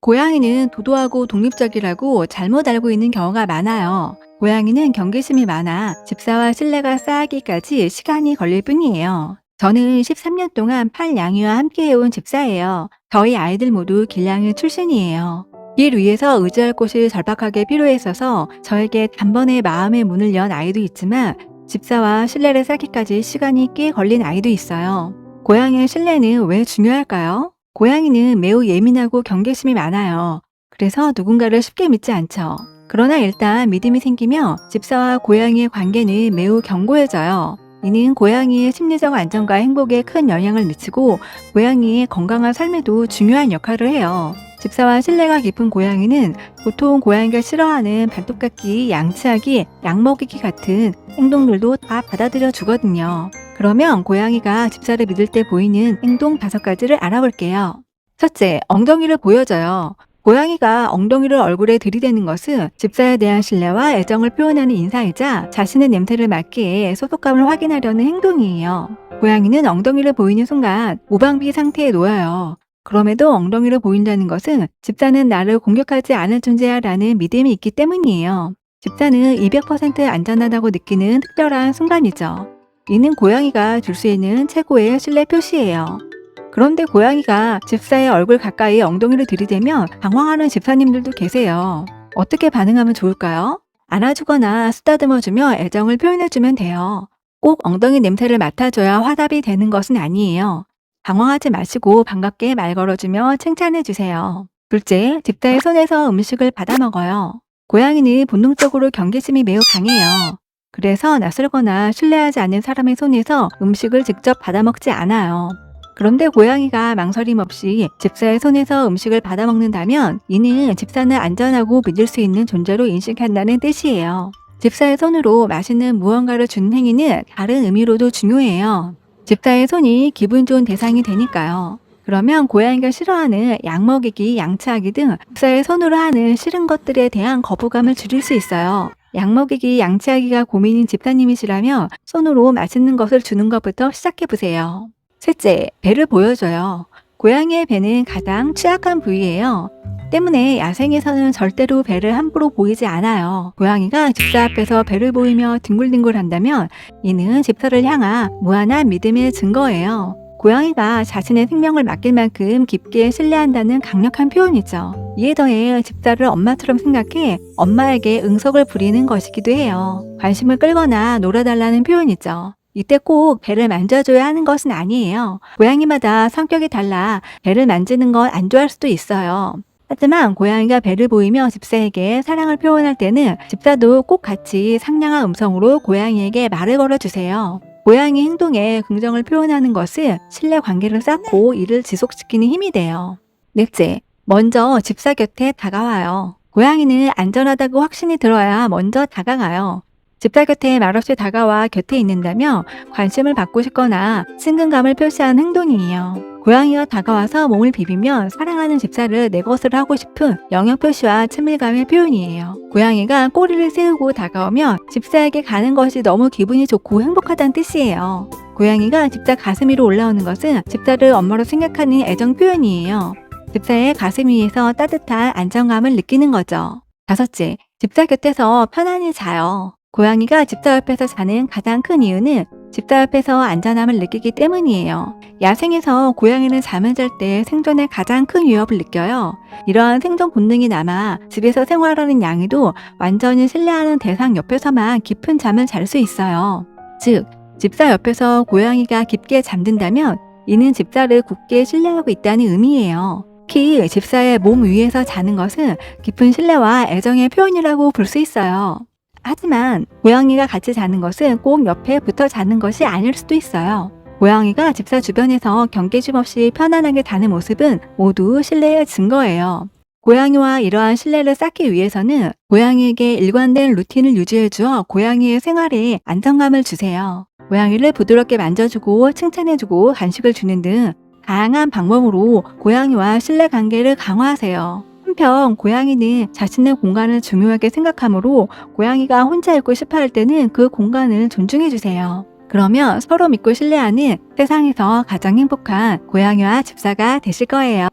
고양이는 도도하고 독립적이라고 잘못 알고 있는 경우가 많아요. 고양이는 경계심이 많아 집사와 신뢰가 쌓이기까지 시간이 걸릴 뿐이에요. 저는 13년 동안 팔양이와 함께 해온 집사예요. 저희 아이들 모두 길냥이 출신이에요. 길 위에서 의지할 곳이 절박하게 필요했어서 저에게 단번에 마음의 문을 연 아이도 있지만 집사와 신뢰를 쌓기까지 시간이 꽤 걸린 아이도 있어요. 고양이의 신뢰는 왜 중요할까요? 고양이는 매우 예민하고 경계심이 많아요. 그래서 누군가를 쉽게 믿지 않죠. 그러나 일단 믿음이 생기며 집사와 고양이의 관계는 매우 견고해져요. 이는 고양이의 심리적 안정과 행복에 큰 영향을 미치고 고양이의 건강한 삶에도 중요한 역할을 해요. 집사와 신뢰가 깊은 고양이는 보통 고양이가 싫어하는 발톱깎기, 양치하기, 약 먹이기 같은 행동들도 다 받아들여 주거든요. 그러면 고양이가 집사를 믿을 때 보이는 행동 5가지를 알아볼게요. 첫째, 엉덩이를 보여줘요. 고양이가 엉덩이를 얼굴에 들이대는 것은 집사에 대한 신뢰와 애정을 표현하는 인사이자 자신의 냄새를 맡기에 소속감을 확인하려는 행동이에요. 고양이는 엉덩이를 보이는 순간 무방비 상태에 놓여요. 그럼에도 엉덩이를 보인다는 것은 집사는 나를 공격하지 않을 존재야라는 믿음이 있기 때문이에요. 집사는 200% 안전하다고 느끼는 특별한 순간이죠. 이는 고양이가 줄 수 있는 최고의 신뢰 표시예요. 그런데 고양이가 집사의 얼굴 가까이 엉덩이를 들이대면 당황하는 집사님들도 계세요. 어떻게 반응하면 좋을까요? 안아주거나 쓰다듬어주며 애정을 표현해주면 돼요. 꼭 엉덩이 냄새를 맡아줘야 화답이 되는 것은 아니에요. 당황하지 마시고 반갑게 말 걸어주며 칭찬해주세요. 둘째, 집사의 손에서 음식을 받아 먹어요. 고양이는 본능적으로 경계심이 매우 강해요. 그래서 낯설거나 신뢰하지 않는 사람의 손에서 음식을 직접 받아먹지 않아요. 그런데 고양이가 망설임 없이 집사의 손에서 음식을 받아먹는다면 이는 집사는 안전하고 믿을 수 있는 존재로 인식한다는 뜻이에요. 집사의 손으로 맛있는 무언가를 주는 행위는 다른 의미로도 중요해요. 집사의 손이 기분 좋은 대상이 되니까요. 그러면 고양이가 싫어하는 약 먹이기, 양치하기 등 집사의 손으로 하는 싫은 것들에 대한 거부감을 줄일 수 있어요. 약 먹이기, 양치하기가 고민인 집사님이시라면 손으로 맛있는 것을 주는 것부터 시작해보세요. 셋째, 배를 보여줘요. 고양이의 배는 가장 취약한 부위예요. 때문에 야생에서는 절대로 배를 함부로 보이지 않아요. 고양이가 집사 앞에서 배를 보이며 뒹굴뒹굴 한다면 이는 집사를 향한 무한한 믿음의 증거예요. 고양이가 자신의 생명을 맡길 만큼 깊게 신뢰한다는 강력한 표현이죠. 이에 더해 집사를 엄마처럼 생각해 엄마에게 응석을 부리는 것이기도 해요. 관심을 끌거나 놀아달라는 표현이죠. 이때 꼭 배를 만져줘야 하는 것은 아니에요. 고양이마다 성격이 달라 배를 만지는 건 안 좋아할 수도 있어요. 하지만 고양이가 배를 보이며 집사에게 사랑을 표현할 때는 집사도 꼭 같이 상냥한 음성으로 고양이에게 말을 걸어주세요. 고양이 행동에 긍정을 표현하는 것은 신뢰 관계를 쌓고 이를 지속시키는 힘이 돼요. 넷째, 먼저 집사 곁에 다가와요. 고양이는 안전하다고 확신이 들어야 먼저 다가가요. 집사 곁에 말없이 다가와 곁에 있는다면 관심을 받고 싶거나 친근감을 표시하는 행동이에요. 고양이가 다가와서 몸을 비비면 사랑하는 집사를 내 것을 하고 싶은 영역 표시와 친밀감의 표현이에요. 고양이가 꼬리를 세우고 다가오면 집사에게 가는 것이 너무 기분이 좋고 행복하다는 뜻이에요. 고양이가 집사 가슴 위로 올라오는 것은 집사를 엄마로 생각하는 애정 표현이에요. 집사의 가슴 위에서 따뜻한 안정감을 느끼는 거죠. 다섯째, 집사 곁에서 편안히 자요. 고양이가 집사 옆에서 자는 가장 큰 이유는 집사 옆에서 안전함을 느끼기 때문이에요. 야생에서 고양이는 잠을 잘 때 생존에 가장 큰 위협을 느껴요. 이러한 생존 본능이 남아 집에서 생활하는 양이도 완전히 신뢰하는 대상 옆에서만 깊은 잠을 잘 수 있어요. 즉, 집사 옆에서 고양이가 깊게 잠든다면 이는 집사를 굳게 신뢰하고 있다는 의미예요. 특히 집사의 몸 위에서 자는 것은 깊은 신뢰와 애정의 표현이라고 볼 수 있어요. 하지만 고양이가 같이 자는 것은 꼭 옆에 붙어 자는 것이 아닐 수도 있어요. 고양이가 집사 주변에서 경계심 없이 편안하게 자는 모습은 모두 신뢰의 증거예요. 고양이와 이러한 신뢰를 쌓기 위해서는 고양이에게 일관된 루틴을 유지해주어 고양이의 생활에 안정감을 주세요. 고양이를 부드럽게 만져주고 칭찬해주고 간식을 주는 등 다양한 방법으로 고양이와 신뢰 관계를 강화하세요. 한편 고양이는 자신의 공간을 중요하게 생각하므로 고양이가 혼자 있고 싶어 할 때는 그 공간을 존중해 주세요. 그러면 서로 믿고 신뢰하는 세상에서 가장 행복한 고양이와 집사가 되실 거예요.